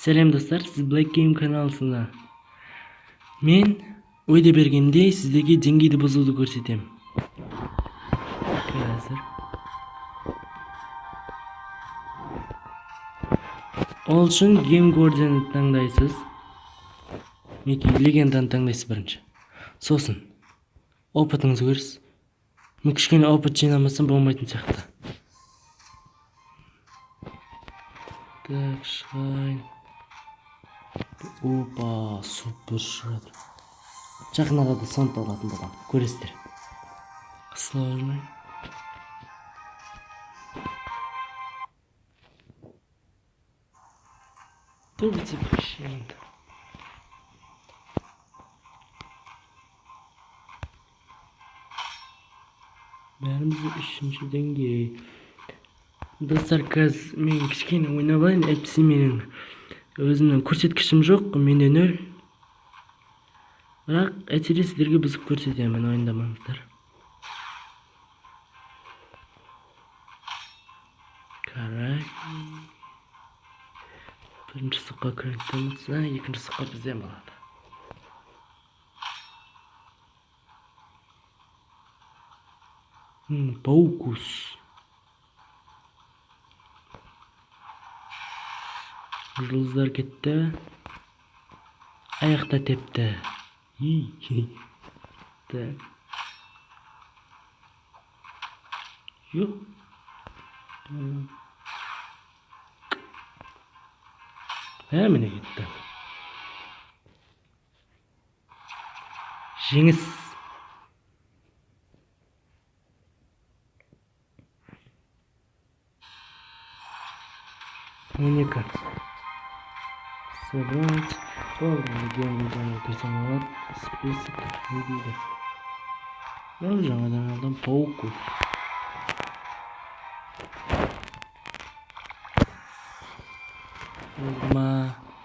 Selam dostlar, siz Black Game kanalısında. Men o'yda bergimde sizdeki dengeydi bozuldu ko'rsatayım. Hozir. Ol uchun Game Guardian'ni tanglaysiz. Yoki Legendani tanglaysiz birinchi. So'sin opatingizni ko'rasiz. Men kichkina opit jinamasam bo'lmaydi siyoqda. Так, шайн. Опа, супер шредер. Жақын арада сонта алатын болам. Көресіздер. Сложный. Турбица почему-то. Бәрімізді үшінші деңгей. Достар, қазір мен кішкене ойнап алайын. Әйтпесе менің өзімнің көрсеткішім жоқ, менде 0. Бірақ әйтеуір сіздерге бұзып көрсетемін, ойындамаңыздар. Қарай. Бірінші сұққа крэнктеміз, екінші сұққа бізден болады. Паукус. Жұлдыздар кетті. Аяқта тепті. Так. Жоқ. Міне кетті. Жеңіс. Моника. Собрать. Легендарный персонаж. Список видео. Жаңадан алдым пауку.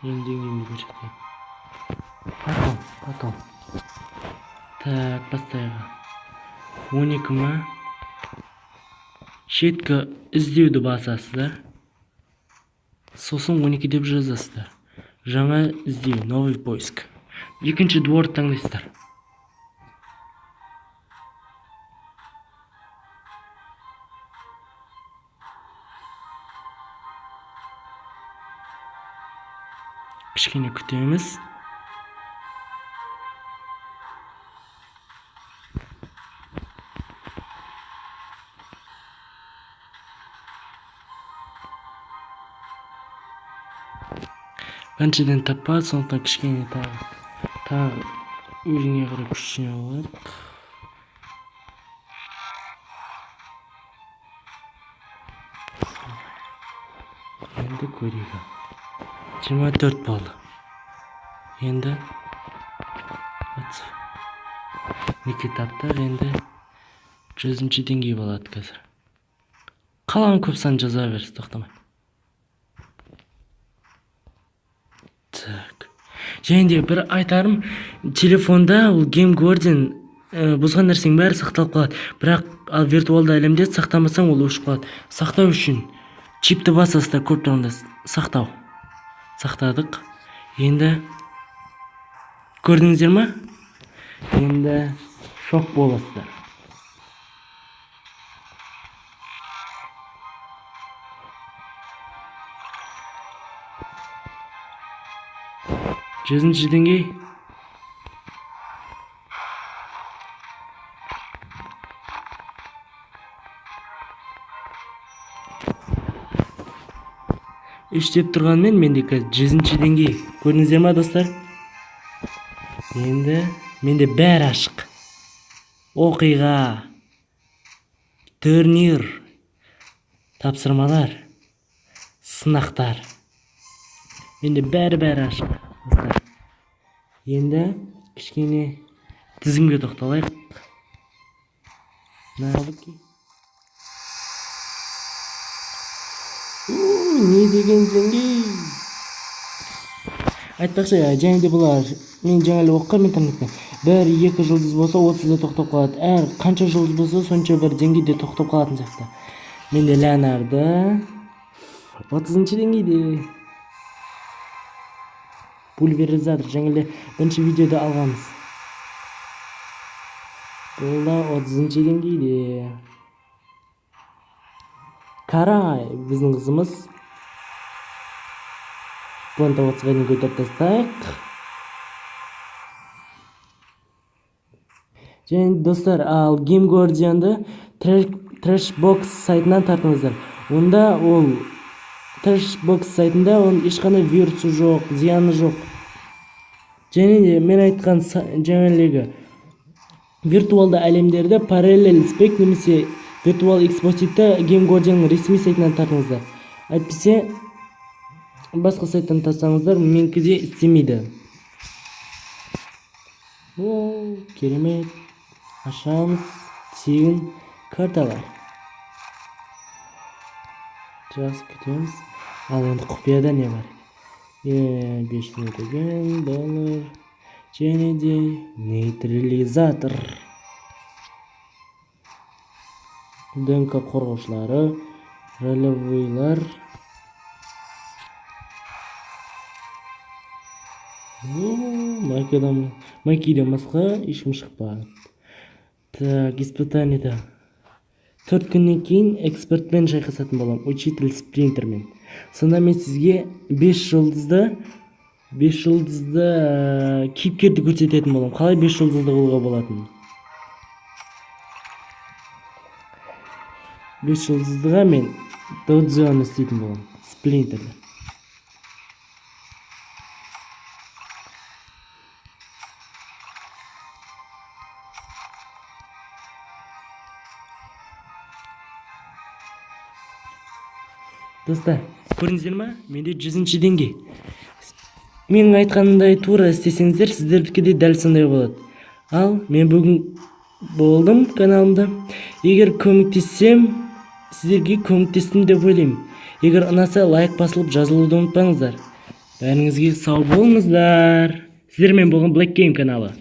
Ендеңнен көрсетейін. Потом. Так, поставиға. 12 ма? Шеткі іздеуді басасыздар. Сосын 12 деп жазасыздар. Жаңа іздеу, новый поиск. Екінші двор таңдайсыздар. Кішкене күтеміз. Біріншіден таппады, сондықтан кішкене тағы өзіңе қарай күшіне алайық. Енді көрейік. 24 болды. Енді неке таптар, енді 100-ші деңгей болады қазір. Қалаған көп сан жаза берсіз, тоқтамай. Так. Және де бір айтарым, телефонда ол Game Guardian бұзған нәрсең бәрі сақталып қалады. Бірақ ал виртуалды әлемде сақтамасаң ол өшіп қалады. Сақтау үшін чипті басасыздар, көп тұрғанда сақтау. Сақтадық. Енді көрдіңіздер ма? Енді шок боласыздар. Жүзінші деңгей. Үштеп тұрғанмен менде қазір 100-ші деңгей. Көрдіңіздер ма, достар? Енді менде бәрі ашық. Оқиға, турнир, тапсырмалар, сынақтар. Менде бәрі ашық. Енді кішкене тізімге тоқталайық. Навыки. Не деген деңгей? Айтпақшы, және де бұлар мен жаңалы оққан интернеттен 1-2 жұлдыз болса 30-да тоқтап қалады. Әр қанша жұлдыз болса сонша бір деңгейде тоқтап қалатын сияқты. Менде Леонардо 30-ші деңгейде. Пульверизатор жаңа эле биринчи видеодо алганбыз. Бул да 30-нчы деңгейде. Карай, биздин кызымыз. Буны да 30-га дейин көтөрүп тастайык. Және достар, ал Game Guardian'ды Trashbox сайтынан тартыңыздар. Онда ол Trashbox сайтында оның ешқандай вирусу жоқ, зияны жоқ. Және мен айтқан жаңа элеги виртуалды әлемдерді Parallel Spec немесе Virtual Exposite'да Game Guardian'ның ресми сайтынан тартыңыздар. Әйтпесе басқа сайттан тастаңыздар, менікіде істемейді. О, керемет. Ашамыз, тегін карталар. Жақсы күтеміз. Ал енді құпияда не бар? 5 деген доллар. Және де нейтрализатор. ДНК қорғаушылары, ролевойлар. Майкиден басқа ешкім шықпады. Так, испытаниеда 4 күннен кейін экспертпен шайқасатын болам, учитель спринтермен. Сонда мен сізге 5 жұлдызды кейіпкерді көрсететін болам. Қалай 5 жұлдызды қылуға болатын? 5 жұлдыздыға мен Додзоны істейтін болам, спринтерді. Достар, көрдіңіздер ма? Менде 100-ші деңгей. Менің айтқанымдай тура істесеңіздер, сіздердікі де дәл сондай болады. Ал мен бүгін болдым каналымда. Егер көмектессем, сіздерге көмектестім деп ойлаймын. Егер ұнаса, лайк басылып жазылуды ұмытпаңыздар. Бәріңізге сау болыңыздар. Сіздермен болған Black Game каналы.